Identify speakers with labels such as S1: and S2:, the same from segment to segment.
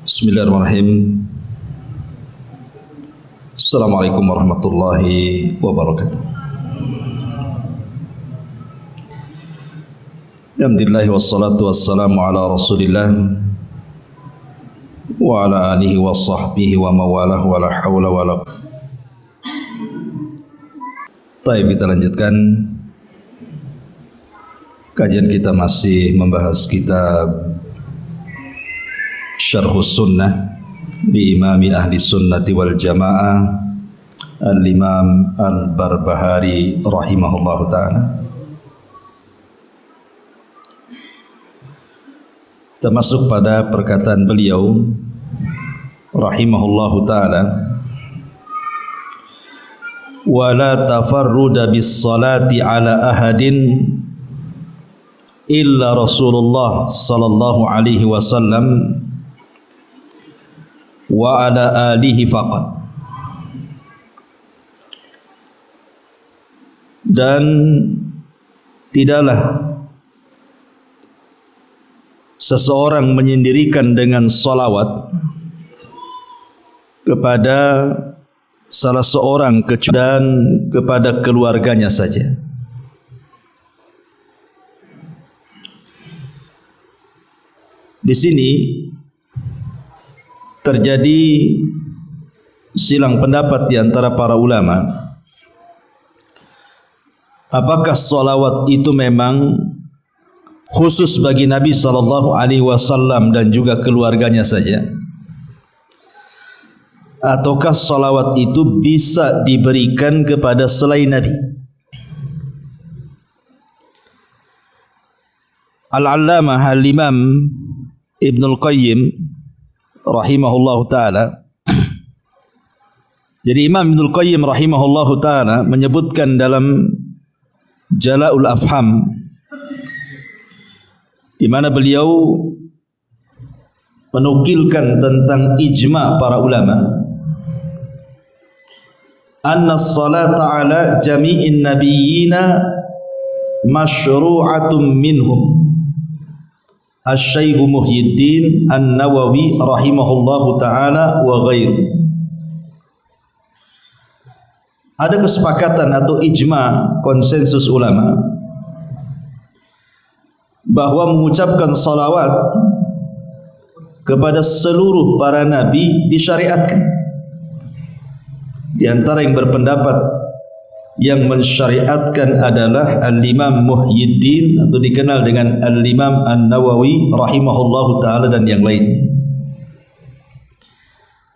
S1: Bismillahirrahmanirrahim. Assalamualaikum warahmatullahi wabarakatuh. Alhamdulillah wassalatu wassalamu ala Rasulillah wa ala alihi wa sahbihi wa mawalah wa la hawla wa la. Baik, kita lanjutkan kajian kita, masih membahas kitab Syarhus Sunnah di Imami Ahli Sunnati wal Jamaah Al-Imam Al-Barbahari rahimahullahu ta'ala. Kita masuk pada perkataan beliau rahimahullahu ta'ala, wa la tafarruda bis salati ala ahadin illa Rasulullah sallallahu alaihi wasallam wa ala alihi faqat. Dan tidaklah seseorang menyendirikan dengan salawat kepada salah seorang dan kepada keluarganya saja. Di sini terjadi silang pendapat di antara para ulama. Apakah salawat itu memang khusus bagi Nabi sallallahu alaihi wasallam dan juga keluarganya saja, ataukah salawat itu bisa diberikan kepada selain Nabi? Al-Allamah Al-Imam Ibnul Qayyim rahimahullahu ta'ala. Jadi Imam Ibnul Qayyim rahimahullahu ta'ala menyebutkan dalam Jala'ul Afham, di mana beliau menukilkan tentang ijma' para ulama, anna as-salata ala jami'in nabiyyina masyru'atun minhum Asy-Syaikh Muhyiddin An-Nawawi rahimahullahu ta'ala wa ghairu. Ada kesepakatan atau ijma', konsensus ulama, bahwa mengucapkan salawat kepada seluruh para nabi disyariatkan. Di antara yang berpendapat yang mensyariatkan adalah Al-Imam Muhyiddin, atau dikenal dengan Al-Imam An-Nawawi rahimahullahu ta'ala, dan yang lainnya.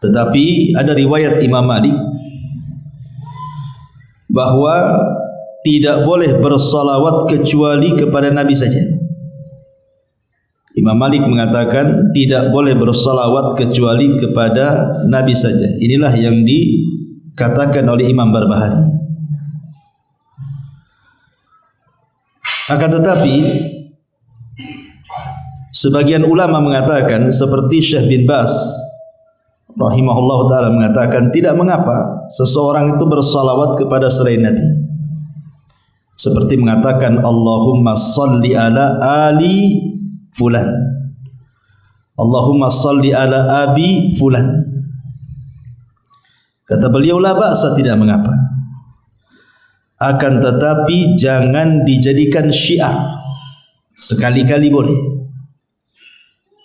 S1: Tetapi ada riwayat Imam Malik bahwa tidak boleh bersalawat kecuali kepada Nabi saja. Imam Malik mengatakan tidak boleh bersalawat kecuali kepada Nabi saja. Inilah yang dikatakan oleh Imam Barbahari. Akan tetapi sebagian ulama mengatakan, seperti Syekh bin Baz rahimahullah ta'ala mengatakan, tidak mengapa seseorang itu bersalawat kepada selain Nabi, seperti mengatakan Allahumma salli ala ali fulan, Allahumma salli ala abi fulan. Kata beliau, la ba'sa, tidak mengapa. Akan tetapi jangan dijadikan syiar. Sekali-kali boleh,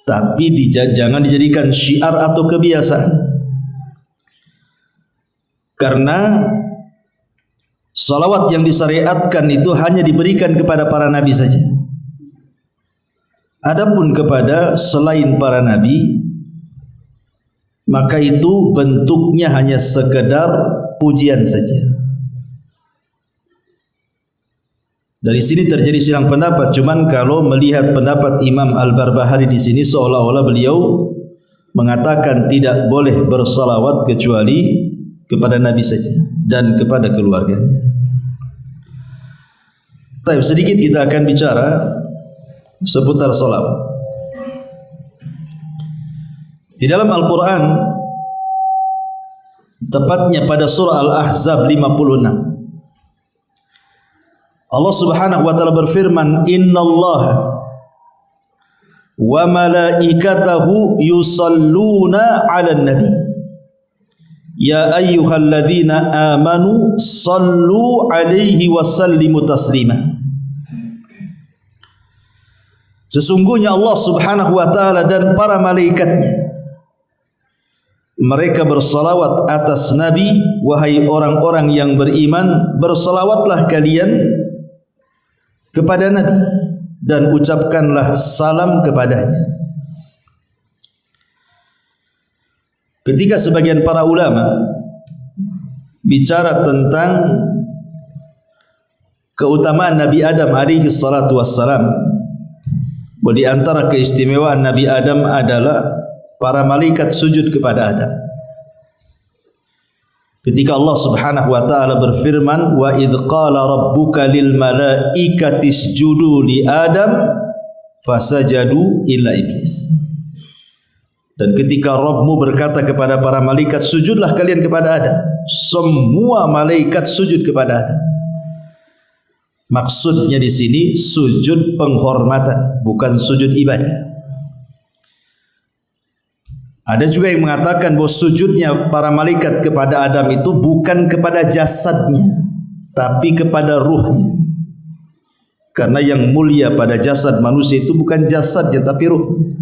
S1: tapi jangan dijadikan syiar atau kebiasaan. Karena salawat yang disyariatkan itu hanya diberikan kepada para nabi saja. Adapun kepada selain para nabi, maka itu bentuknya hanya sekedar pujian saja. Dari sini terjadi silang pendapat. Cuman kalau melihat pendapat Imam Al-Barbahari di sini, seolah-olah beliau mengatakan tidak boleh bersalawat kecuali kepada Nabi saja dan kepada keluarganya. Tapi sedikit kita akan bicara seputar salawat. Di dalam Al-Quran, tepatnya pada surah Al-Ahzab 56, Allah Subhanahu wa taala berfirman, "Innallaha wa malaikatahu yusalluna 'alan nabi ya ayyuhalladzina amanu sallu 'alaihi wa sallimu taslima. Sesungguhnya Allah Subhanahu wa taala dan para malaikatnya mereka bersalawat atas Nabi. Wahai orang-orang yang beriman, bersalawatlah kalian kepada Nabi dan ucapkanlah salam kepadanya. Ketika sebagian para ulama bicara tentang keutamaan Nabi Adam alaihi salatu wassalam, di antara keistimewaan Nabi Adam adalah para malaikat sujud kepada Adam. Ketika Allah Subhanahu wa taala berfirman, wa idz qala rabbuka lil malaikati isjudu li Adam fasajadu illa iblis. Dan ketika Rabbmu berkata kepada para malaikat, sujudlah kalian kepada Adam, semua malaikat sujud kepada Adam. Maksudnya di sini sujud penghormatan, bukan sujud ibadah. Ada juga yang mengatakan bahawa sujudnya para malaikat kepada Adam itu bukan kepada jasadnya, tapi kepada ruhnya. Karena yang mulia pada jasad manusia itu bukan jasadnya, tapi ruhnya.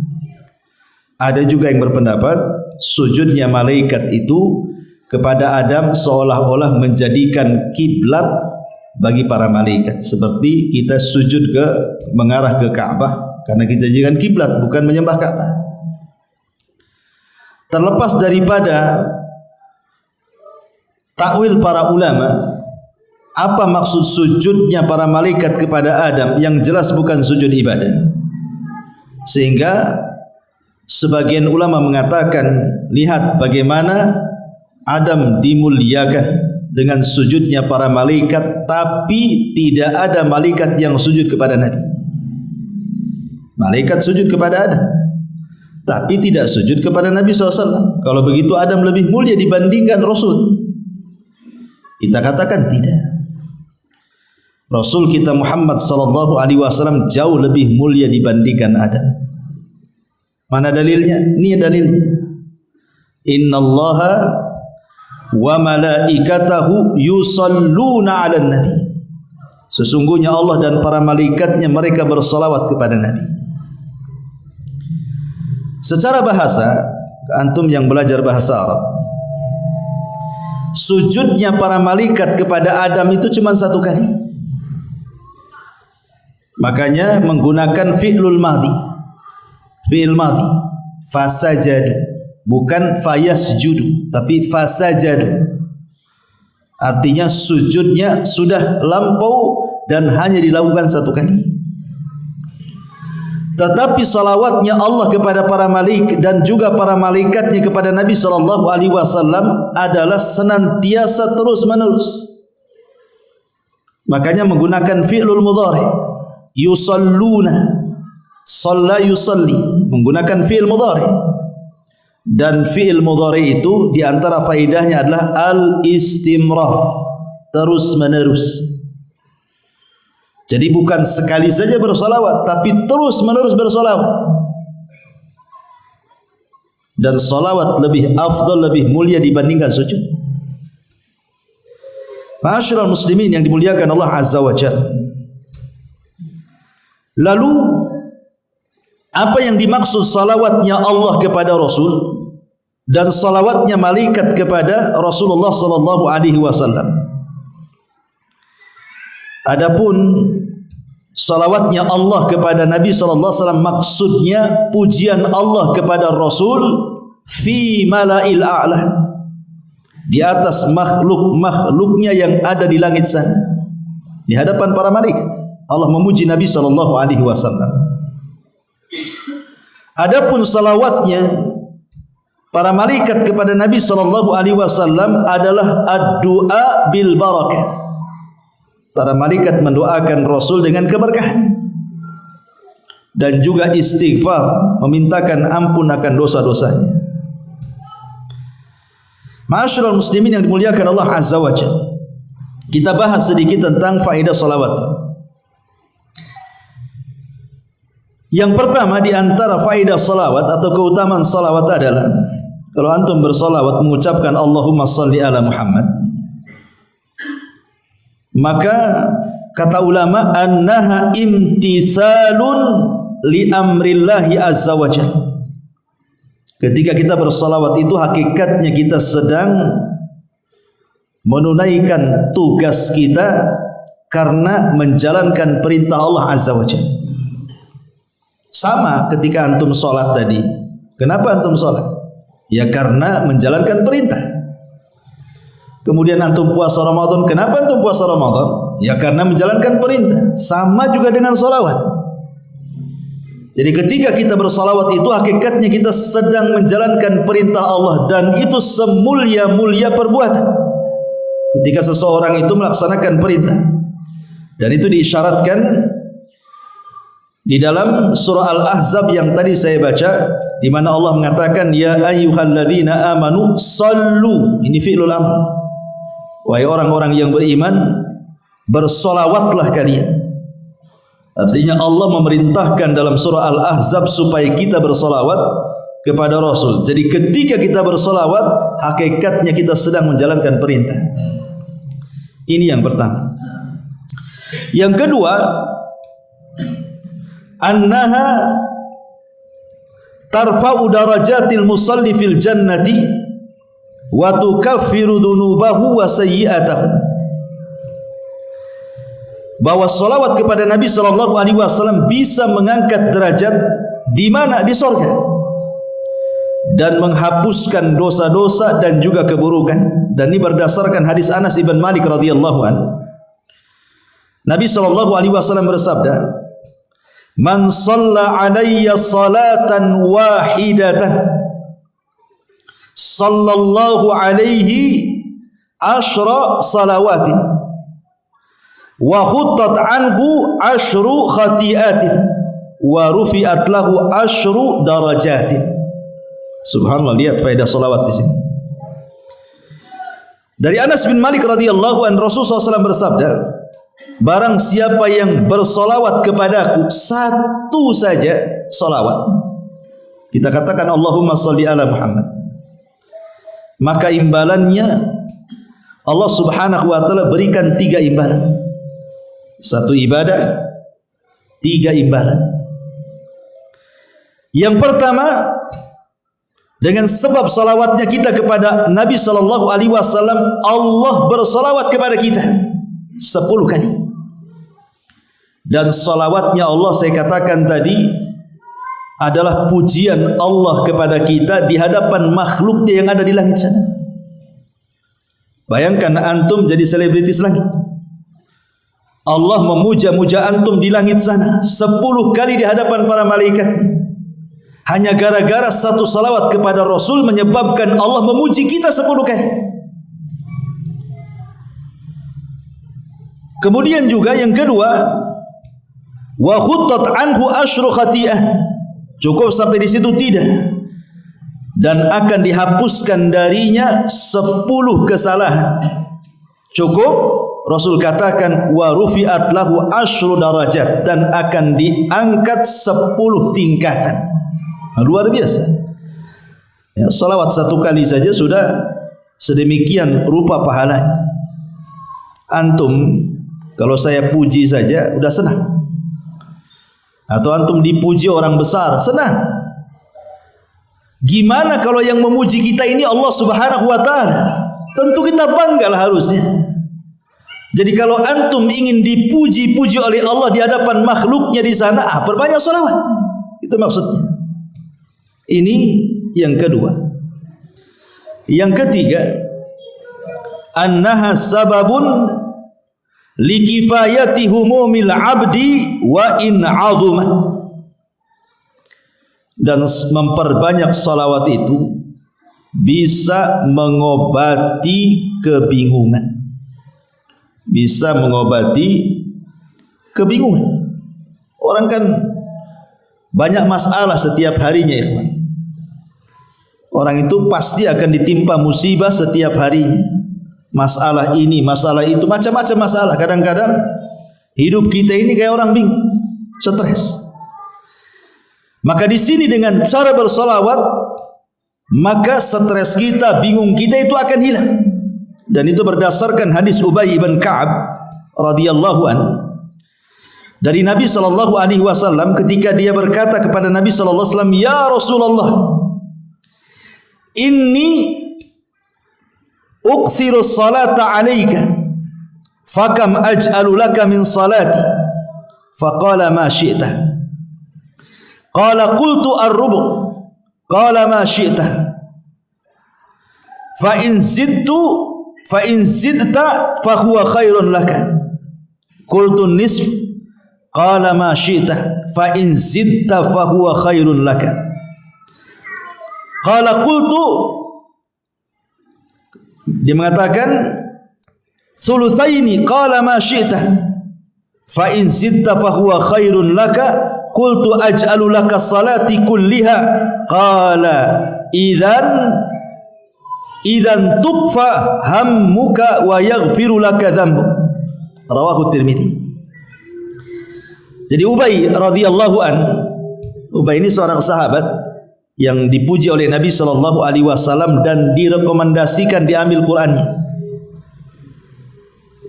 S1: Ada juga yang berpendapat sujudnya malaikat itu kepada Adam seolah-olah menjadikan kiblat bagi para malaikat. Seperti kita sujud mengarah ke Ka'bah, karena kita jadikan kiblat, bukan menyembah Ka'bah. Terlepas daripada takwil para ulama, apa maksud sujudnya para malaikat kepada Adam, yang jelas bukan sujud ibadah. Sehingga sebagian ulama mengatakan, lihat bagaimana Adam dimuliakan dengan sujudnya para malaikat, tapi tidak ada malaikat yang sujud kepada Nabi. Malaikat sujud kepada Adam, tapi tidak sujud kepada Nabi SAW. Kalau begitu Adam lebih mulia dibandingkan Rasul. Kita katakan tidak. Rasul kita Muhammad SAW jauh lebih mulia dibandingkan Adam. Mana dalilnya? Ini dalilnya. Innallaha wa malaikatahu yusalluna 'alan nabi. Sesungguhnya Allah dan para malaikatnya mereka bersalawat kepada Nabi. Secara bahasa, antum yang belajar bahasa Arab, sujudnya para malaikat kepada Adam itu cuma satu kali. Makanya menggunakan fi'lul madhi. Fi'il madhi, fasajadu, bukan fayasjudu, tapi fasajadu. Artinya sujudnya sudah lampau dan hanya dilakukan satu kali. Tetapi salawatnya Allah kepada para malaikat dan juga para malaikatnya kepada Nabi SAW adalah senantiasa terus menerus. Makanya menggunakan fi'lul mudhari, yusalluna, shalla yusalli, menggunakan fi'il mudhari. Dan fi'il mudhari itu di antara faedahnya adalah al-istimrar, terus menerus. Jadi bukan sekali saja bersolawat, tapi terus menerus bersolawat. Dan solawat lebih afdal, lebih mulia dibandingkan sujud. Ma'asyiral muslimin yang dimuliakan Allah Azza wa Jalla. Lalu apa yang dimaksud salawatnya Allah kepada Rasul dan salawatnya malaikat kepada Rasulullah sallallahu alaihi wasallam? Adapun salawatnya Allah kepada Nabi sallallahu alaihi wasallam maksudnya pujian Allah kepada Rasul fi mala'il a'la, di atas makhluk-makhluknya yang ada di langit sana, di hadapan para malaikat. Allah memuji Nabi sallallahu alaihi wasallam. Adapun salawatnya para malaikat kepada Nabi sallallahu alaihi wasallam adalah ad-du'a bil barakah. Para malaikat mendoakan Rasul dengan keberkahan dan juga istighfar, memintakan ampun akan dosa-dosanya. Ma'asyiral muslimin yang dimuliakan Allah Azza wa Jalla, kita bahas sedikit tentang faedah salawat. Yang pertama di antara faedah salawat atau keutamaan salawat adalah kalau antum bersalawat mengucapkan Allahumma salli ala Muhammad, maka kata ulama annaha imtithalun li amrillahi azza wa jalla. Ketika kita bersalawat itu hakikatnya kita sedang menunaikan tugas kita karena menjalankan perintah Allah azza wa jalla. Sama ketika antum salat tadi. Kenapa antum salat? Ya karena menjalankan perintah. Kemudian antum puasa Ramadan. Kenapa antum puasa Ramadan? Ya karena menjalankan perintah. Sama juga dengan salawat. Jadi ketika kita bersalawat itu hakikatnya kita sedang menjalankan perintah Allah, dan itu semulia-mulia perbuatan ketika seseorang itu melaksanakan perintah. Dan itu diisyaratkan di dalam surah Al-Ahzab yang tadi saya baca, di mana Allah mengatakan ya ayyuhalladzina amanu sallu. Ini fi'lul amr. Wahai orang-orang yang beriman, bersolawatlah kalian. Artinya Allah memerintahkan dalam surah Al-Ahzab supaya kita bersolawat kepada Rasul. Jadi ketika kita bersolawat, hakikatnya kita sedang menjalankan perintah. Ini yang pertama. Yang kedua, annaha tarfa'u darajatil musalli fil jannati wa tukaffiru dhunubahu wa sayyi'atahu. Bahwa salawat kepada Nabi SAW bisa mengangkat derajat di mana? Di surga, dan menghapuskan dosa-dosa dan juga keburukan. Dan ini berdasarkan hadis Anas ibn Malik radhiyallahu an. Nabi SAW bersabda, "Man shalla alayya salatan wahidatan, sallallahu alaihi ashra salawatin, wa khuttat anhu ashru khati'atin, wa rufi'at lahu ashru darajatin." Subhanallah, lihat faedah salawat di sini. Dari Anas bin Malik radhiyallahu an, Rasulullah SAW bersabda, barang siapa yang bersolawat kepadaku satu saja solawat, kita katakan Allahumma salli ala Muhammad, maka imbalannya Allah subhanahu wa ta'ala berikan 3 imbalan. 1 ibadah, 3 imbalan. Yang pertama, dengan sebab salawatnya kita kepada Nabi SAW, Allah bersalawat kepada kita 10 kali. Dan salawatnya Allah, saya katakan tadi, adalah pujian Allah kepada kita di hadapan makhluknya yang ada di langit sana. Bayangkan antum jadi selebritis langit, Allah memuja-muja antum di langit sana 10 kali di hadapan para malaikat. Hanya gara-gara 1 salawat kepada Rasul menyebabkan Allah memuji kita 10 kali. Kemudian juga yang kedua, wa khuttat anhu ashru khati'ah. Cukup sampai di situ? Tidak. Dan akan dihapuskan darinya 10 kesalahan. Cukup. Rasul katakan wa rufi'at lahu ashru darajat, dan akan diangkat 10 tingkatan. Luar biasa. Ya, salawat 1 kali saja sudah sedemikian rupa pahalanya. Antum kalau saya puji saja udah senang, atau antum dipuji orang besar senang. Gimana kalau yang memuji kita ini Allah subhanahu wa ta'ala? Tentu kita banggalah harusnya. Jadi kalau antum ingin dipuji-puji oleh Allah di hadapan makhluknya di sana, perbanyak salawat. Itu maksudnya. Ini yang kedua. Yang ketiga, annaha sababun likifayati humumil abdi wa in 'azumat. Dan memperbanyak salawat itu bisa mengobati kebingungan. Bisa mengobati kebingungan. Orang kan banyak masalah setiap harinya, ikhwan. Orang itu pasti akan ditimpa musibah setiap harinya. Masalah ini, masalah itu, macam-macam masalah. Kadang-kadang hidup kita ini kayak orang bingung, stres. Maka di sini dengan cara bersolawat, maka stres kita, bingung kita itu akan hilang. Dan itu berdasarkan hadis Ubay bin Ka'ab radhiyallahu an dari Nabi sallallahu alaihi wasallam ketika dia berkata kepada Nabi sallallahu alaihi wasallam, "Ya Rasulullah, inni uksiru salata alaika, fakam aj'alu laka min salati?" Faqala ma syi'ta. Qala qultu ar-rubu'. Qala ma syi'ta. Fa in zidta fa huwa khairun laka. Qultu nisf. Qala ma syi'ta. Fa in zidta fa huwa khairun laka. Qala qultu, dia mengatakan sulusaini. Qala ma syi'ta. Fa in zidta fa huwa khairun laka. Qultu aj'alu laka salati kulliha. Qala idzan tukfa hammuka wa yaghfiru laka dzambuk. Rawahu Tirmidzi. Jadi Ubay radhiyallahu an, Ubay ini seorang sahabat yang dipuji oleh Nabi sallallahu alaihi wasallam dan direkomendasikan diambil Qur'annya.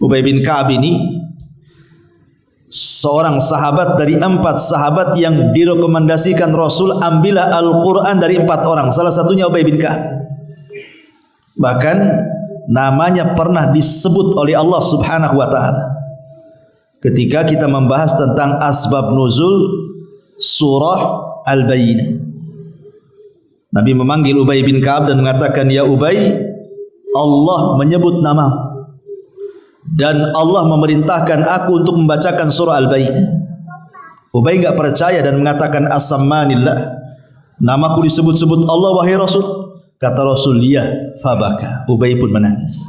S1: Ubay bin Ka'ab ini seorang sahabat dari 4 sahabat yang direkomendasikan Rasul ambillah Al-Quran dari 4 orang. Salah satunya Ubay bin Ka'ab. Bahkan namanya pernah disebut oleh Allah Subhanahu wa ta'ala ketika kita membahas tentang asbab nuzul surah Al-Bayyinah. Nabi memanggil Ubay bin Ka'ab dan mengatakan, "Ya Ubay, Allah menyebut namamu dan Allah memerintahkan aku untuk membacakan surah Al-Bayyinah." Ubay enggak percaya dan mengatakan, "As-sammanillah, namaku disebut-sebut Allah wahai Rasul." Kata Rasul, "Ya," fabaka. Ubay pun menangis.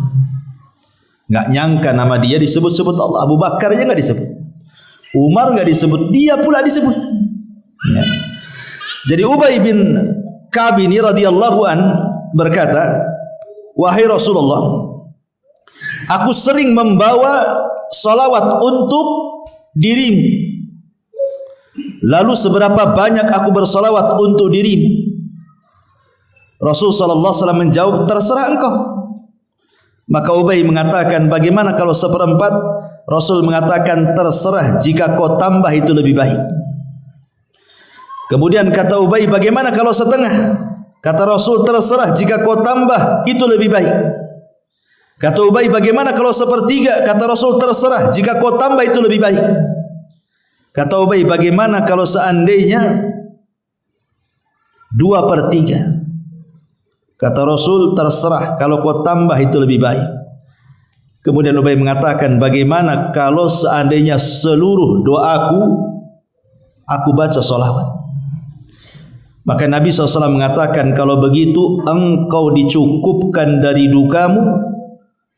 S1: Enggak nyangka nama dia disebut-sebut Allah. Abu Bakar aja enggak disebut, Umar enggak disebut, dia pula disebut. Ya. Jadi Ubay bin Ka'ab ini radhiyallahu an berkata, "Wahai Rasulullah, aku sering membawa salawat untuk dirimu. Lalu seberapa banyak aku bersalawat untuk dirimu?" Rasul sallallahu alaihi wasallam menjawab, "Terserah engkau." Maka Ubay mengatakan, "Bagaimana kalau 1/4?" Rasul mengatakan, "Terserah, jika kau tambah itu lebih baik." Kemudian kata Ubay, "Bagaimana kalau 1/2?" Kata Rasul, "Terserah, jika kau tambah itu lebih baik." Kata Ubay, "Bagaimana kalau 1/3?" Kata Rasul, "Terserah, jika kau tambah itu lebih baik." Kata Ubay, "Bagaimana kalau seandainya 2/3?" Kata Rasul, "Terserah, kalau kau tambah itu lebih baik." Kemudian Ubay mengatakan, "Bagaimana kalau seandainya seluruh doaku aku baca salawat?" Maka Nabi SAW mengatakan, "Kalau begitu engkau dicukupkan dari dukamu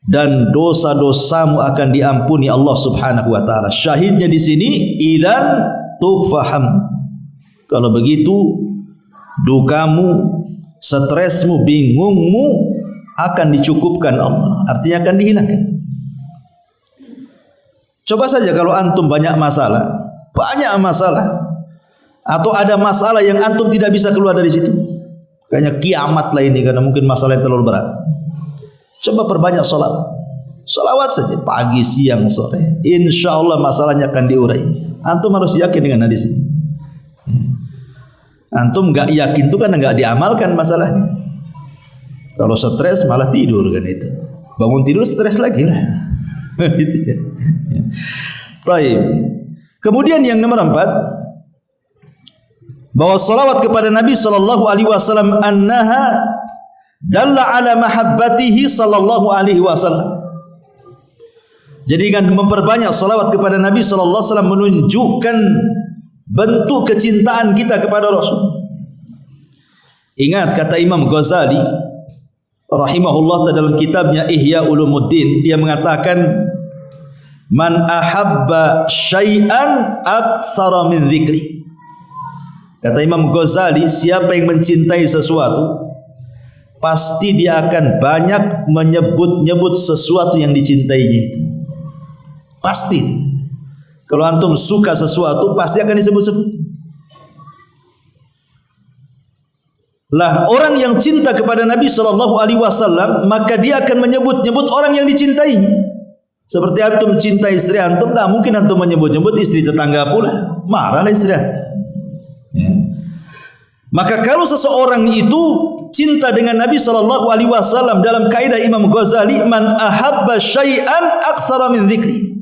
S1: dan dosa-dosamu akan diampuni Allah Subhanahu wa taala." Syahidnya di sini, idzan tufaham. Kalau begitu dukamu, stresmu, bingungmu akan dicukupkan Allah. Artinya akan dihilangkan. Coba saja kalau antum banyak masalah, atau ada masalah yang antum tidak bisa keluar dari situ, kayaknya kiamat lah ini karena mungkin masalahnya terlalu berat. Coba perbanyak salawat. Salawat saja pagi, siang, sore. Insya Allah masalahnya akan diurai. Antum harus yakin dengan hadis ini. Antum enggak yakin itu kan enggak diamalkan masalahnya. Kalau stres malah tidur kan itu. Bangun tidur stres lagi lah. Gitu ya. Baik. Kemudian yang nomor 4, bahwa salawat kepada Nabi sallallahu alaihi wasallam annaha dalla ala mahabbatihi sallallahu alaihi wasallam. Jadi dengan memperbanyak salawat kepada Nabi sallallahu alaihi wasallam menunjukkan bentuk kecintaan kita kepada Rasul. Ingat kata Imam Ghazali rahimahullah dalam kitabnya Ihya Ulumuddin, dia mengatakan, "Man ahabba syai'an aktsara min dzikri." Kata Imam Ghazali, siapa yang mencintai sesuatu, pasti dia akan banyak menyebut-nyebut sesuatu yang dicintainya itu. Pasti itu. Kalau antum suka sesuatu, pasti akan disebut-sebut. Lah orang yang cinta kepada Nabi sallallahu alaihi wasallam, maka dia akan menyebut-nyebut orang yang dicintainya. Seperti antum cinta istri antum, tak mungkin antum menyebut-nyebut istri tetangga pula. Marahlah istri antum. Ya. Maka kalau seseorang itu cinta dengan Nabi sallallahu alaihi wasallam, dalam kaidah Imam Ghazali, man ahabba syai'an aktsara min dzikri.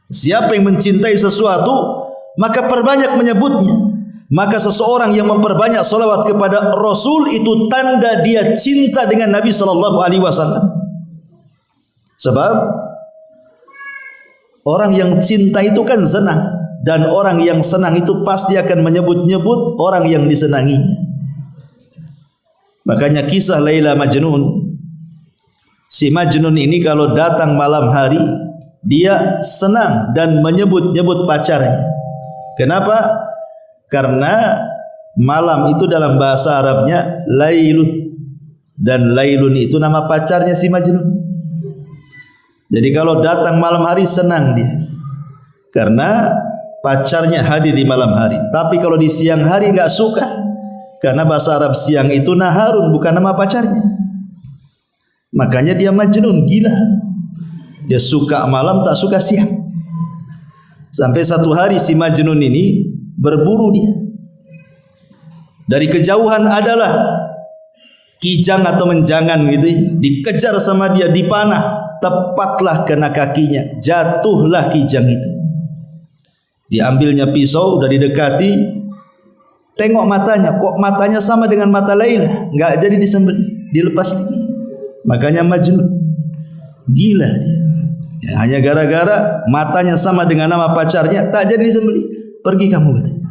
S1: Siapa yang mencintai sesuatu, maka perbanyak menyebutnya. Maka seseorang yang memperbanyak salawat kepada Rasul itu tanda dia cinta dengan Nabi sallallahu alaihi wasallam. Sebab orang yang cinta itu kan senang, dan orang yang senang itu pasti akan menyebut-nyebut orang yang disenanginya. Makanya kisah Laila Majnun, si Majnun ini kalau datang malam hari dia senang dan menyebut-nyebut pacarnya. Kenapa? Karena malam itu dalam bahasa Arabnya Lailun, dan Lailun itu nama pacarnya si Majnun. Jadi kalau datang malam hari senang dia, karena pacarnya hadir di malam hari. Tapi kalau di siang hari enggak suka, karena bahasa Arab siang itu naharun, bukan nama pacarnya. Makanya dia Majnun, gila. Dia suka malam, tak suka siang. Sampai satu hari si Majnun ini berburu dia. Dari kejauhan adalah kijang atau menjangan gitu ya, dikejar sama dia, dipanah, tepatlah kena kakinya, jatuhlah kijang itu. Diambilnya pisau, udah didekati, tengok matanya, kok matanya sama dengan mata Laila, enggak jadi disembelih, dilepas lagi. Makanya Majnun, gila dia. Ya, hanya gara-gara matanya sama dengan nama pacarnya, tak jadi disembelih. Pergi kamu, katanya,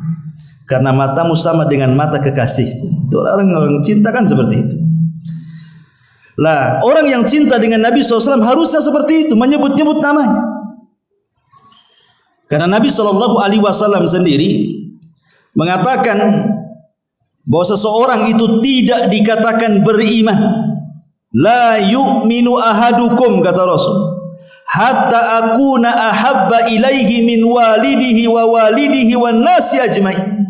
S1: karena matamu sama dengan mata kekasih. Itu orang cinta kan seperti itu. Lah orang yang cinta dengan Nabi SAW harusnya seperti itu, menyebut-nyebut namanya. Karena Nabi SAW sendiri mengatakan bahwa seseorang itu tidak dikatakan beriman. La yu'minu ahadukum, kata Rasul, hatta akuna ahabba ilaihi min walidihi wa walidihi wan nasi ajmain.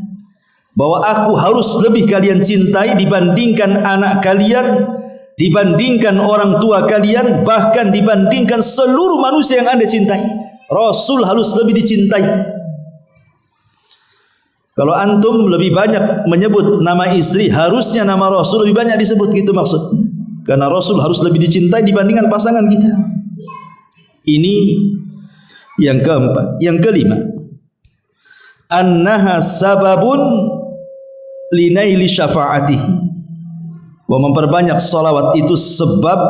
S1: Bahwa aku harus lebih kalian cintai dibandingkan anak kalian, dibandingkan orang tua kalian, bahkan dibandingkan seluruh manusia yang Anda cintai. Rasul harus lebih dicintai. Kalau antum lebih banyak menyebut nama istri, harusnya nama Rasul lebih banyak disebut, gitu maksudnya. Karena Rasul harus lebih dicintai dibandingkan pasangan kita. Ini yang keempat. Yang kelima, annaha sababun linaili syafa'atihi. Bahwa memperbanyak salawat itu sebab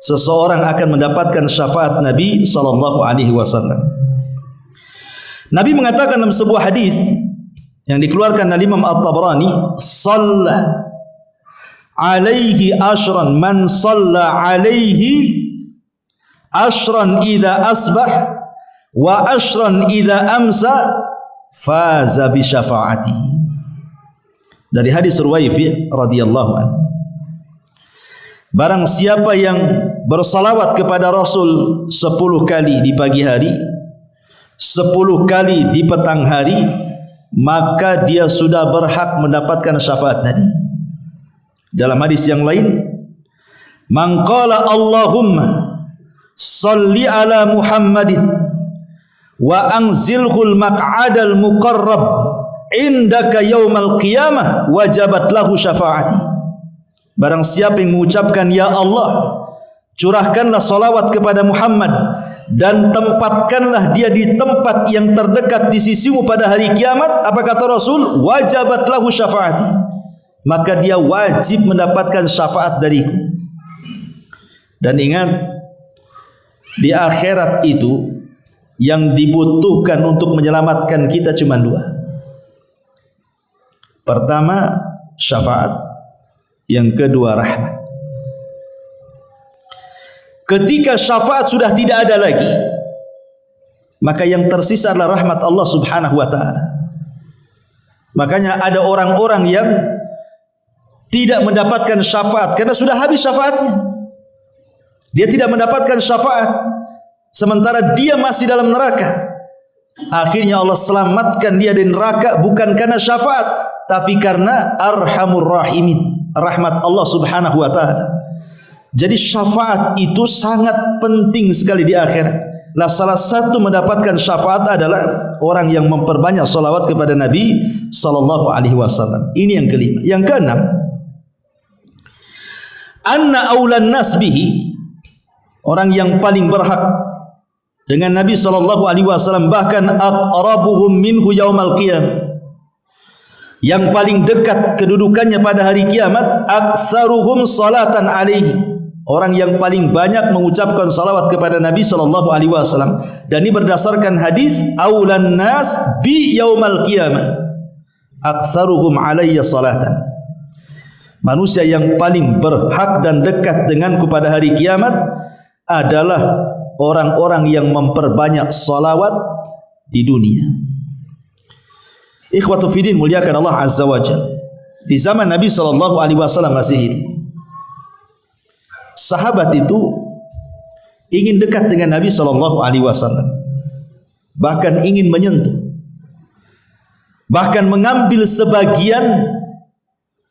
S1: seseorang akan mendapatkan syafaat Nabi sallallahu alaihi wasallam. Nabi mengatakan dalam sebuah hadis yang dikeluarkan oleh Imam At-Tabrani, "Shalla alaihi ashran man shalla alaihi ashran idza asbah wa ashran idza amsa faza bi syafaatihi." Dari hadis Ruwaifi radhiyallahu anhu, barang siapa yang bersalawat kepada Rasul 10 kali di pagi hari, 10 kali di petang hari, maka dia sudah berhak mendapatkan syafaat Nabi. Dalam hadis yang lain, man qala Allahumma salli ala Muhammadin wa anzilhul maq'adal muqarrab indaka yaumal qiyamah wajabat lahu syafaati. Barang siapa yang mengucapkan ya Allah, curahkanlah salawat kepada Muhammad dan tempatkanlah dia di tempat yang terdekat di sisimu pada hari kiamat, apa kata Rasul? Wajabat lahu syafaati, maka dia wajib mendapatkan syafaat dariku. Dan ingat, di akhirat itu yang dibutuhkan untuk menyelamatkan kita cuma dua. Pertama syafaat, yang kedua rahmat. Ketika syafaat sudah tidak ada lagi, maka yang tersisa adalah rahmat Allah Subhanahu wa taala. Makanya ada orang-orang yang tidak mendapatkan syafaat karena sudah habis syafaatnya. Dia tidak mendapatkan syafaat sementara dia masih dalam neraka. Akhirnya Allah selamatkan dia dari neraka bukan karena syafaat, tapi karena Arhamur Rahimin. rahmat Allah Subhanahu wa taala. Jadi syafaat itu sangat penting sekali di akhirat. Nah, salah satu mendapatkan syafaat adalah orang yang memperbanyak salawat kepada Nabi sallallahu alaihi wasallam. Ini yang kelima. Yang keenam, anna aulan nas bihi, orang yang paling berhak dengan Nabi sallallahu alaihi wasallam, bahkan aqrabuhum minhu yaumal qiyamah, yang paling dekat kedudukannya pada hari kiamat, aktsaruhum salatan alaihi, orang yang paling banyak mengucapkan salawat kepada Nabi sallallahu alaihi wasallam. Dan ini berdasarkan hadis aulan nas bi yaumal qiyamah aktsaruhum alayya salatan. Manusia yang paling berhak dan dekat denganku pada hari kiamat adalah orang-orang yang memperbanyak salawat di dunia. Ikhwatu fiddin, muliakan Allah azza wajalla. Di zaman Nabi sallallahu alaihi wasallam masih hidup, sahabat itu ingin dekat dengan Nabi sallallahu alaihi wasallam, bahkan ingin menyentuh, bahkan mengambil sebagian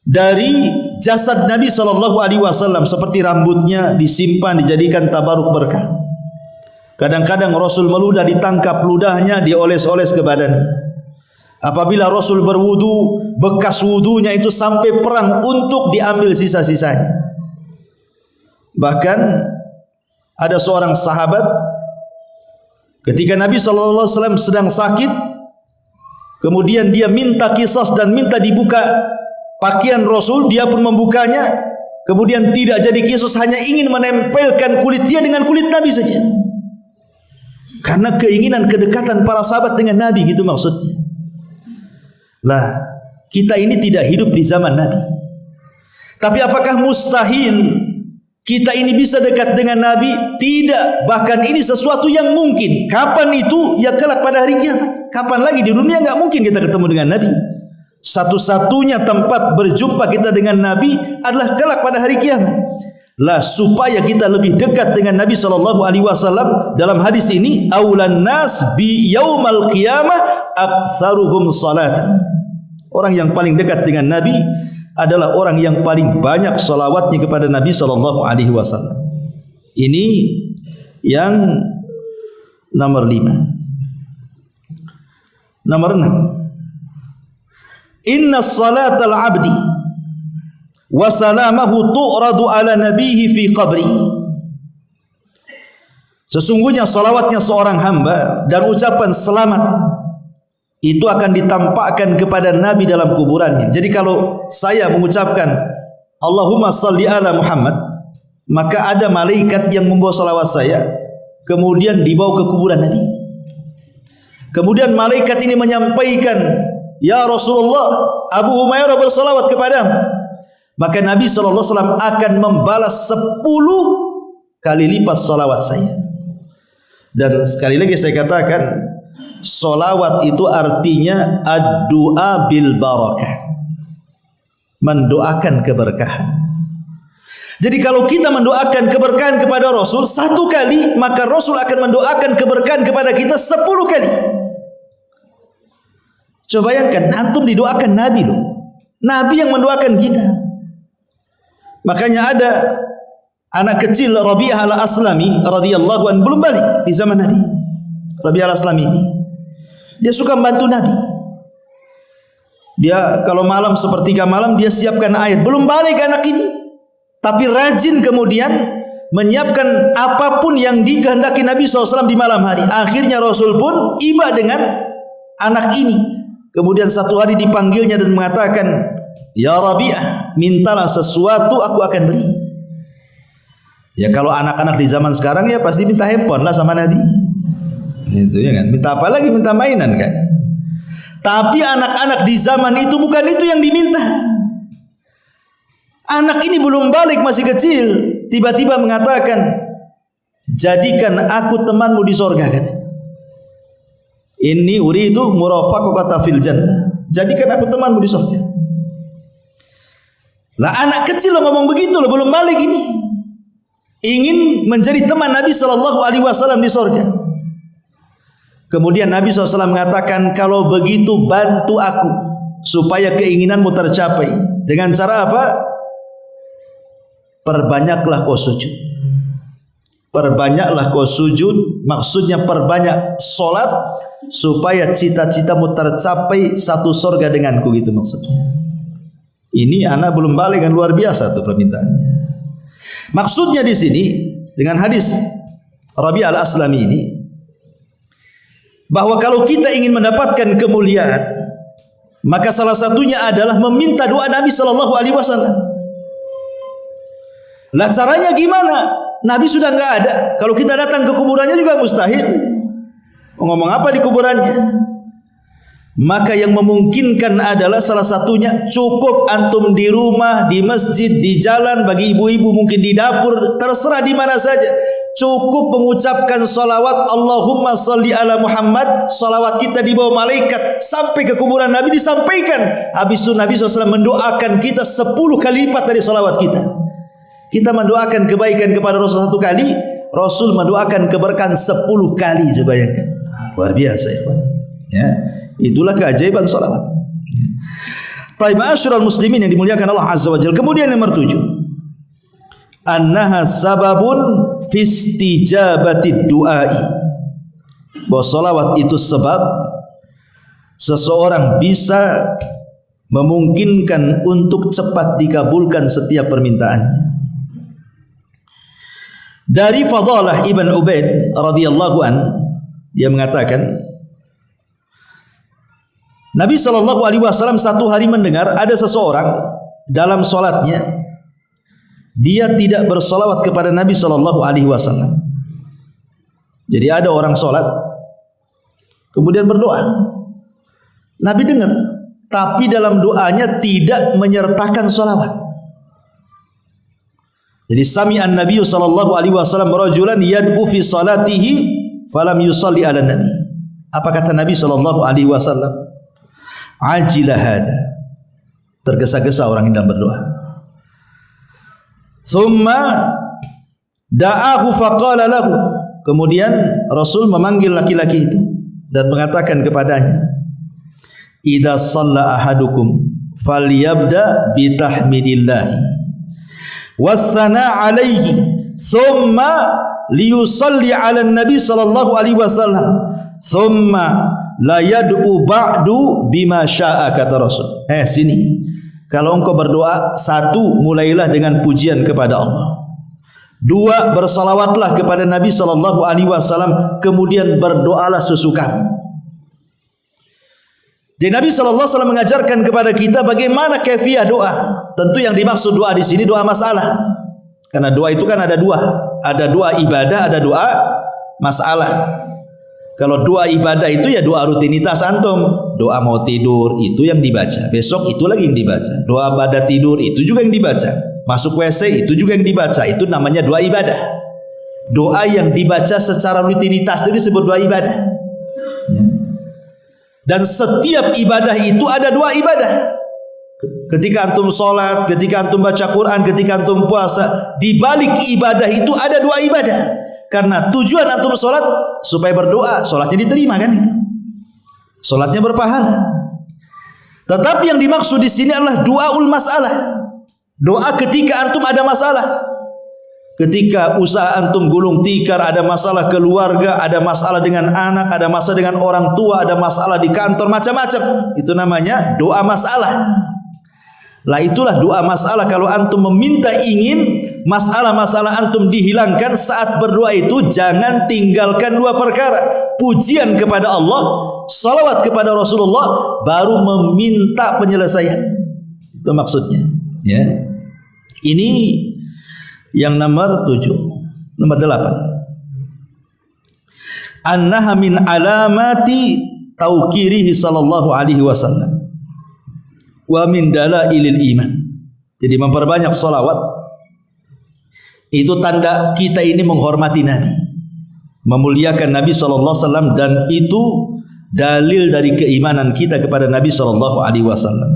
S1: dari jasad Nabi sallallahu alaihi wasallam, seperti rambutnya disimpan dijadikan tabaruk berkah. Kadang-kadang Rasul meludah, ditangkap ludahnya, dioles-oles ke badannya. Apabila Rasul berwudu, bekas wudunya itu sampai perang untuk diambil sisa-sisanya. Bahkan ada seorang sahabat ketika Nabi SAW sedang sakit, kemudian dia minta qisas dan minta dibuka pakaian Rasul, dia pun membukanya, kemudian tidak jadi qisas, hanya ingin menempelkan kulit dia dengan kulit Nabi saja, karena keinginan kedekatan para sahabat dengan Nabi, gitu maksudnya. Lah, kita ini tidak hidup di zaman Nabi, tapi apakah mustahil kita ini bisa dekat dengan Nabi? Tidak. Bahkan ini sesuatu yang mungkin. Kapan itu? Ya kelak pada hari kiamat. Kapan lagi? Di dunia enggak mungkin kita ketemu dengan Nabi. Satu-satunya tempat berjumpa kita dengan Nabi adalah kelak pada hari kiamat. Lah, supaya kita lebih dekat dengan Nabi sallallahu alaihi wasallam, dalam hadis ini aulan nas bi yaumal qiyamah aktsaruhum salatan. Orang yang paling dekat dengan Nabi adalah orang yang paling banyak salawatnya kepada Nabi sallallahu alaihi wasallam. Ini yang nomor 5. Nomor 6. Inna salatal abdi wa salamahu tu'radu ala nabihi fi qabri. Sesungguhnya salawatnya seorang hamba dan ucapan selamat itu akan ditampakkan kepada Nabi dalam kuburannya. Jadi kalau saya mengucapkan Allahumma salli ala Muhammad, maka ada malaikat yang membawa salawat saya, kemudian dibawa ke kuburan Nabi. Kemudian malaikat ini menyampaikan, ya Rasulullah, Abu Humairah bersalawat kepadamu. Maka Nabi SAW akan membalas 10 kali lipat salawat saya. Dan sekali lagi saya katakan, salawat itu artinya ad-du'a bil barakah, mendoakan keberkahan. Jadi kalau kita mendoakan keberkahan kepada Rasul 1 kali, maka Rasul akan mendoakan keberkahan kepada kita 10 kali. Coba bayangkan, antum didoakan Nabi loh. Nabi yang mendoakan kita. Makanya ada anak kecil Rabi'ah al-Aslami radhiyallahu anhu, belum balik di zaman Nabi. Rabi'ah al-Aslami ini, dia suka membantu Nabi. Dia kalau malam, sepertiga malam, dia siapkan air. Belum balik anak ini, tapi rajin kemudian menyiapkan apapun yang dikehendaki Nabi SAW di malam hari. Akhirnya Rasul pun iba dengan anak ini. Kemudian satu hari dipanggilnya dan mengatakan, ya Rabi'ah, mintalah sesuatu, aku akan beri. Ya kalau anak-anak di zaman sekarang ya pasti minta handphone lah sama Nabi. Itu ya kan, minta apa lagi, minta mainan kan. Tapi anak-anak di zaman itu bukan itu yang diminta. Anak ini belum balik, masih kecil, tiba-tiba mengatakan, jadikan aku temanmu di sorga, katanya. Inni uridu murafaqata fil jannah, jadikan aku temanmu di sorga. Lah anak kecil lo ngomong begitu lo, belum balik ini, ingin menjadi teman Nabi SAW di sorga. Kemudian Nabi SAW mengatakan, kalau begitu bantu aku supaya keinginanmu tercapai. Dengan cara apa? perbanyaklah kau sujud. Perbanyaklah kau sujud, maksudnya perbanyak solat supaya cita-citamu tercapai satu surga denganku, gitu maksudnya. Ini anak belum balik kan, luar biasa tuh permintaannya. Maksudnya di sini dengan hadis Rabi' al-Aslami ini, bahwa kalau kita ingin mendapatkan kemuliaan, maka salah satunya adalah meminta doa Nabi sallallahu alaihi wasallam. Lah caranya gimana? Nabi sudah enggak ada. Kalau kita datang ke kuburannya juga mustahil. Ngomong apa di kuburannya? Maka yang memungkinkan adalah salah satunya cukup antum di rumah, di masjid, di jalan, bagi ibu-ibu mungkin di dapur, terserah di mana saja. Cukup mengucapkan salawat Allahumma salli ala Muhammad. Salawat kita di bawah malaikat sampai ke kuburan Nabi disampaikan. Habis itu Nabi SAW mendoakan kita 10 kali lipat dari salawat kita. Kita mendoakan kebaikan kepada Rasul 1 kali, Rasul mendoakan keberkahan 10 kali. Coba bayangkan, luar biasa ya, ya. Itulah keajaiban salawat. Taib asyrul muslimin yang dimuliakan Allah Azza wa Jalla. Kemudian nomor 7, annaha sababun fi istijabati du'ai. Bahwa salawat itu sebab seseorang bisa memungkinkan untuk cepat dikabulkan setiap permintaannya. Dari Fadalah Ibn Ubaid radhiyallahu an, dia mengatakan Nabi SAW satu hari mendengar ada seseorang dalam solatnya dia tidak bersolawat kepada Nabi SAW. Jadi ada orang solat kemudian berdoa, Nabi dengar, tapi dalam doanya tidak menyertakan solawat. Jadi sami'an Nabi SAW rajulan yad'u fi salatihi falam yusalli ala Nabi. Apa kata Nabi SAW? Ajilah hada, tergesa-gesa orang yang berdoa. Thumma da'ahu faqala lahu, kemudian Rasul memanggil laki-laki itu dan mengatakan kepadanya, idza shalla ahadukum falyabda bitahmidillahi wassana alaihi thumma liyusalli ala nabi sallallahu alaihi wasallam thumma la yad'u ba'du bima sya'a, kata Rasul. Sini, kalau engkau berdoa, 1, mulailah dengan pujian kepada Allah. 2, bersalawatlah kepada Nabi sallallahu alaihi wasallam, kemudian berdoalah sesukamu. Jadi Nabi sallallahu alaihi wasallam mengajarkan kepada kita bagaimana kaifiah doa. Tentu yang dimaksud doa di sini doa masalah. Karena doa itu kan ada 2. Ada doa ibadah, ada doa masalah. Kalau doa ibadah itu ya doa rutinitas antum. Doa mau tidur itu yang dibaca, besok itu lagi yang dibaca. Doa pada tidur itu juga yang dibaca. Masuk WC itu juga yang dibaca. Itu namanya doa ibadah. Doa yang dibaca secara rutinitas itu disebut doa ibadah. Dan setiap ibadah itu ada doa ibadah. Ketika antum sholat, ketika antum baca Quran, ketika antum puasa, di balik ibadah itu ada doa ibadah. Karena tujuan antum sholat supaya berdoa, sholatnya diterima kan itu. Sholatnya berpahala. Tetapi yang dimaksud di sini adalah doaul masalah. Doa ketika antum ada masalah. Ketika usaha antum gulung tikar, ada masalah keluarga, ada masalah dengan anak, ada masalah dengan orang tua, ada masalah di kantor, macam-macam. Itu namanya doa masalah. Lah itulah doa masalah. Kalau antum meminta ingin masalah-masalah antum dihilangkan saat berdoa itu, jangan tinggalkan 2 perkara. Pujian kepada Allah, salawat kepada Rasulullah, baru meminta penyelesaian. Itu maksudnya. Ya. Ini yang nomor 7. Nomor 8. Annaha min alamati tauqirihi sallallahu alaihi wasallam wa min dalailil iman. Jadi memperbanyak salawat itu tanda kita ini menghormati Nabi, memuliakan Nabi sallallahu alaihi wasallam, dan itu dalil dari keimanan kita kepada Nabi sallallahu alaihi wasallam.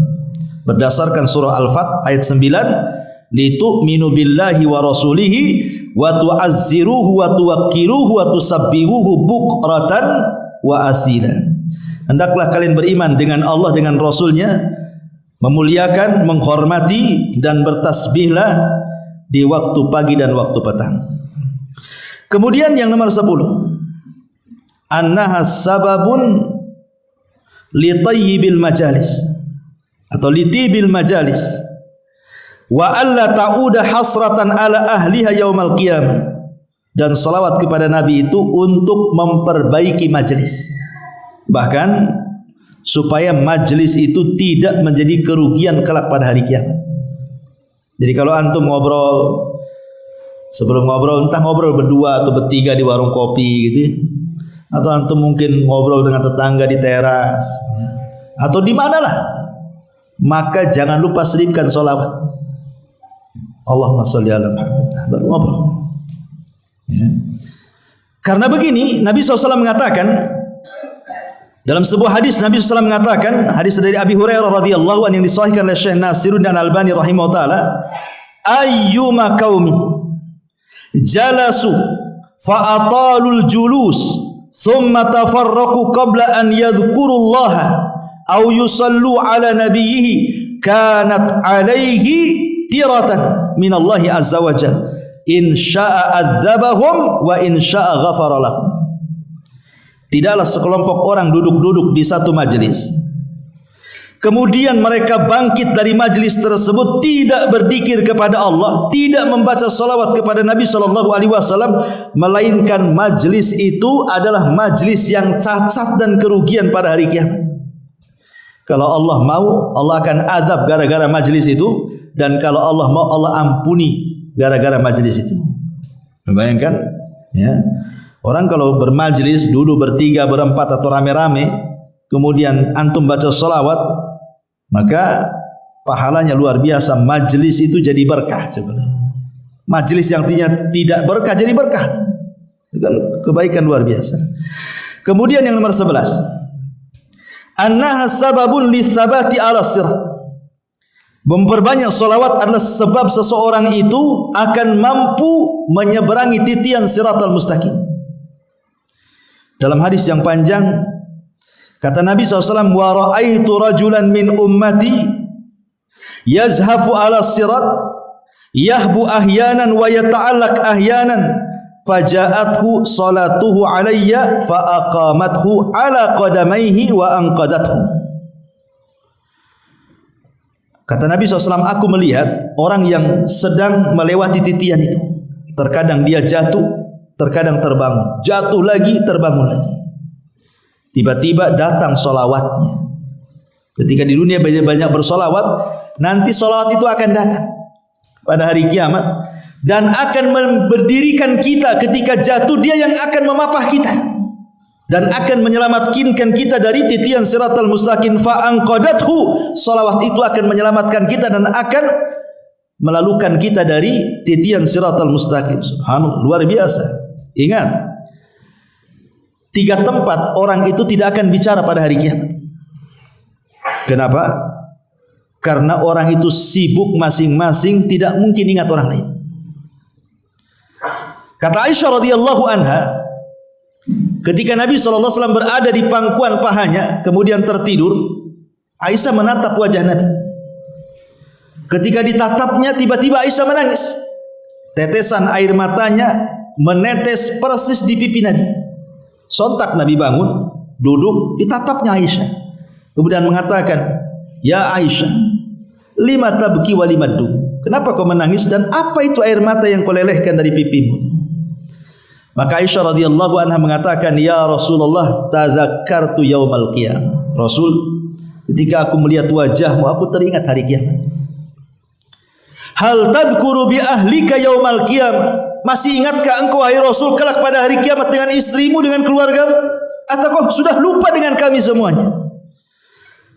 S1: Berdasarkan surah Al-Fat ayat 9, litu'minu billahi wa rasulihi wa tu'azziruhu wa tuwaqqiruhu wa tusabbihuhu bukratan wa asila. Hendaklah kalian beriman dengan Allah, dengan Rasulnya, memuliakan, menghormati dan bertasbihlah di waktu pagi dan waktu petang. Kemudian yang nomor 10, annaha sababun li tayyibil majalis atau li tibil majalis wa alla ta'uda hasratan ala ahliha yaumal qiyamah. Dan salawat kepada Nabi itu untuk memperbaiki majlis, bahkan supaya majlis itu tidak menjadi kerugian kelak pada hari kiamat. Jadi kalau antum ngobrol, sebelum ngobrol entah ngobrol berdua atau bertiga di warung kopi gitu ya, atau antum mungkin ngobrol dengan tetangga di teras atau di manalah, maka jangan lupa selipkan salawat. Allahumma sholli ala Muhammad, baru ngobrol. Ya. Karena begini, Nabi SAW mengatakan dalam sebuah hadis, Nabi SAW mengatakan, hadis dari Abi Hurairah radhiyallahu anhu yang disahihkan oleh Syekh Nasiruddin Al-Albani rahimahullah taala, ayyuma qaumin jalasu fa atalul julus thumma tafarraqu qabla an yadhkurullaha aw yusallu ala nabiyhi kanat alaihi tiratan minallahi azza wa jalla in syaa adzabahum wa in syaa ghafara lahum. Tidaklah sekelompok orang duduk-duduk di satu majlis, kemudian mereka bangkit dari majlis tersebut tidak berzikir kepada Allah, tidak membaca salawat kepada Nabi sallallahu alaihi wasallam, melainkan majlis itu adalah majlis yang cacat dan kerugian pada hari kiamat. Kalau Allah mau, Allah akan azab gara-gara majlis itu, dan kalau Allah mau, Allah ampuni gara-gara majlis itu. Bayangkan, ya. Orang kalau bermajlis dulu bertiga, berempat atau rame-rame, kemudian antum baca salawat, maka pahalanya luar biasa. Majlis itu jadi berkah. Majlis yang tidak berkah jadi berkah. Itu kan kebaikan luar biasa. Kemudian yang nomor 11, annaha sababun lisabati ala sirat. Memperbanyak salawat adalah sebab seseorang itu akan mampu menyeberangi titian siratal mustaqim. Dalam hadis yang panjang, kata Nabi SAW, wa ra'aitu rajulan min ummati yazhafu ala sirat yahbu ahyanan wa yata'allak ahyanan faja'athu salatuhu alayya fa aqamathu ala qadamaihi wa anqadathu. Kata Nabi SAW, aku melihat orang yang sedang melewati titian itu. Terkadang dia jatuh, terkadang terbangun, jatuh lagi, terbangun lagi. Tiba-tiba datang solawatnya. Ketika di dunia banyak bersolawat, nanti solawat itu akan datang pada hari kiamat dan akan berdirikan kita ketika jatuh. Dia yang akan memapah kita dan akan menyelamatkan kita dari titian siratal mustaqim. Fa anqadathu, salawat itu akan menyelamatkan kita dan akan melalukan kita dari titian siratal mustaqim. Subhanallah, luar biasa. Ingat, 3 tempat orang itu tidak akan bicara pada hari kiamat. Kenapa? Karena orang itu sibuk masing-masing, tidak mungkin ingat orang lain. Kata Aisyah radhiyallahu anha, ketika Nabi SAW berada di pangkuan pahanya, kemudian tertidur, Aisyah menatap wajah Nabi. Ketika ditatapnya, tiba-tiba Aisyah menangis. Tetesan air matanya menetes persis di pipi Nabi. Sontak Nabi bangun, duduk, ditatapnya Aisyah. Kemudian mengatakan, ya Aisyah, lima tabki wa lima dum. Kenapa kau menangis dan apa itu air mata yang kau lelehkan dari pipimu? Maka Aisyah radhiyallahu anha mengatakan, ya Rasulullah, tadzakkartu yaumal qiyamah. Rasul, ketika aku melihat wajahmu, aku teringat hari kiamat. Hal tadhkuru bi ahlika yaumal qiyamah. Masih ingatkah engkau wahai Rasul kelak pada hari kiamat dengan istrimu, dengan keluargamu? Ataukah sudah lupa dengan kami semuanya?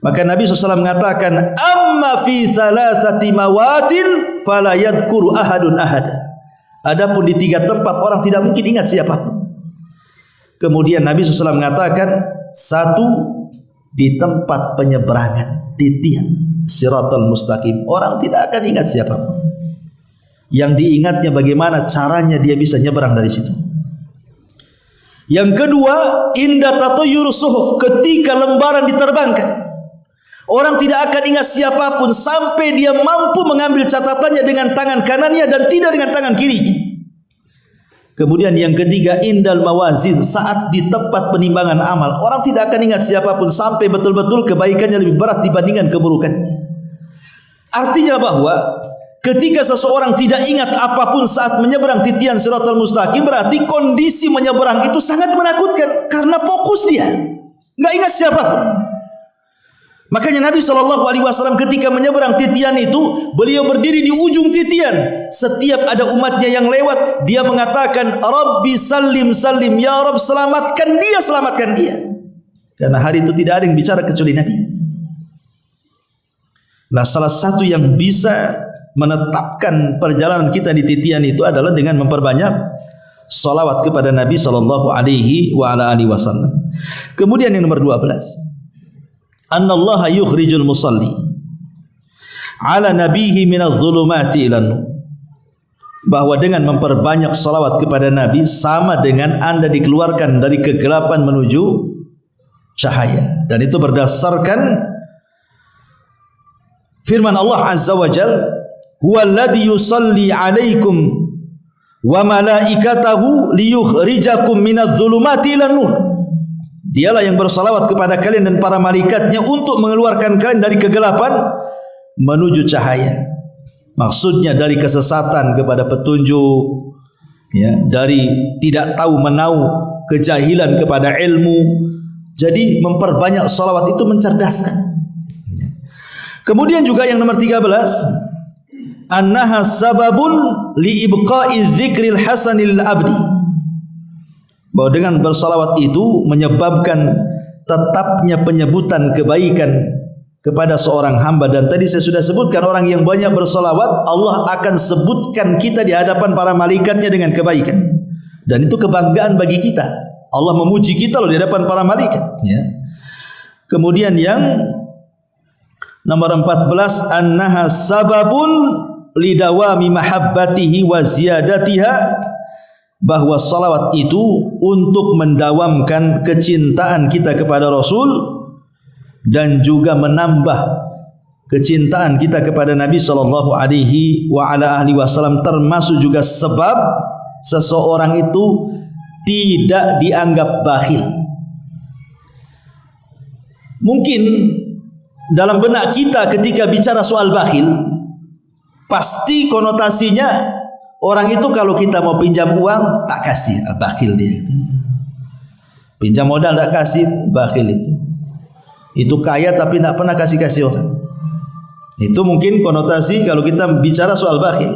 S1: Maka Nabi SAW mengatakan, amma fi salasati mawatin fala yadhkuru ahadun ahada. Adapun di 3 tempat orang tidak mungkin ingat siapapun. Kemudian Nabi SAW mengatakan, 1 di tempat penyeberangan titian siratal mustaqim, orang tidak akan ingat siapapun. Yang diingatnya bagaimana caranya dia bisa nyeberang dari situ. Yang kedua, inda tatayur suhuf, ketika lembaran diterbangkan. Orang tidak akan ingat siapapun sampai dia mampu mengambil catatannya dengan tangan kanannya dan tidak dengan tangan kirinya. Kemudian yang ketiga, indal mawazin, saat di tempat penimbangan amal, orang tidak akan ingat siapapun sampai betul-betul kebaikannya lebih berat dibandingkan keburukannya. Artinya bahwa ketika seseorang tidak ingat apapun saat menyeberang titian Shiratal Mustaqim, berarti kondisi menyeberang itu sangat menakutkan karena fokus dia, nggak ingat siapapun. Makanya Nabi SAW ketika menyeberang titian itu, beliau berdiri di ujung titian. Setiap ada umatnya yang lewat, dia mengatakan, Rabbi salim salim, ya Rabb selamatkan dia, selamatkan dia. Karena hari itu tidak ada yang bicara kecuali Nabi. Nah, salah satu yang bisa menetapkan perjalanan kita di titian itu adalah dengan memperbanyak salawat kepada Nabi SAW. Kemudian yang nomor 12, Annallaha yukhrijul musalli ala nabihi minadh dhulumati ilan nur. Bahwa dengan memperbanyak salawat kepada Nabi sama dengan Anda dikeluarkan dari kegelapan menuju cahaya. Dan itu berdasarkan firman Allah Azza wa Jalla, huwallazi yusalli alaikum wa malaikatahu liyukhrijakum minadh dhulumati ilan nur. Dialah yang bersalawat kepada kalian dan para malaikatnya untuk mengeluarkan kalian dari kegelapan menuju cahaya. Maksudnya dari kesesatan kepada petunjuk, ya, dari tidak tahu menahu, kejahilan kepada ilmu. Jadi memperbanyak salawat itu mencerdaskan. Kemudian juga yang nomor 13, annaha sababun li ibqa'i dzikril hasanil abdi. Bahwa dengan bersalawat itu menyebabkan tetapnya penyebutan kebaikan kepada seorang hamba. Dan tadi saya sudah sebutkan, orang yang banyak bersalawat, Allah akan sebutkan kita di hadapan para malaikatnya dengan kebaikan. Dan itu kebanggaan bagi kita. Allah memuji kita loh di hadapan para malaikat, ya. Kemudian yang nomor 14, annaha sababun lidawami mahabbatihi wa ziyadatiha. Bahwa salawat itu untuk mendawamkan kecintaan kita kepada Rasul dan juga menambah kecintaan kita kepada Nabi SAW, termasuk juga sebab seseorang itu tidak dianggap bakhil. Mungkin dalam benak kita ketika bicara soal bakhil, pasti konotasinya orang itu kalau kita mau pinjam uang tak kasih, bakhil dia gitu. Pinjam modal tak kasih, bakhil itu. Itu kaya tapi tak pernah kasih-kasih orang. Itu mungkin konotasi kalau kita bicara soal bakhil.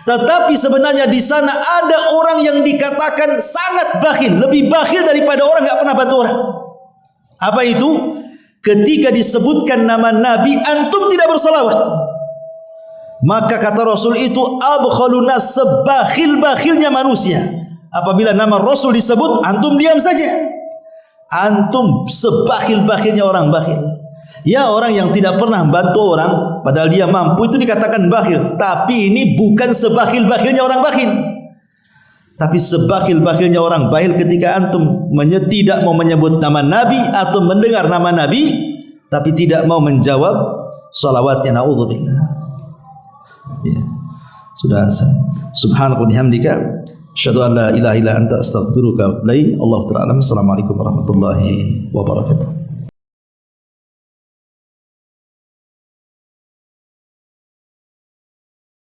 S1: Tetapi sebenarnya di sana ada orang yang dikatakan sangat bakhil, lebih bakhil daripada orang enggak pernah bantu orang. Apa itu? Ketika disebutkan nama Nabi, antum tidak bersalawat. Maka kata Rasul itu abkhaluna, sebakhil-bakhilnya manusia. Apabila nama Rasul disebut, antum diam saja. Antum sebakhil-bakhilnya orang bakhil. Ya, orang yang tidak pernah bantu orang padahal dia mampu itu dikatakan bakhil. Tapi ini bukan sebakhil-bakhilnya orang bakhil. Tapi sebakhil-bakhilnya orang bakhil ketika antum tidak mau menyebut nama Nabi atau mendengar nama Nabi tapi tidak mau menjawab salawatnya. Na'udzubillah. Ya, sudah hasan. Subhanallah bihamdika, asyhadu an la ilaha illa anta, astaghfiruka wa atubu ilaik. Allahu ta'ala. Assalamualaikum warahmatullahi wabarakatuh.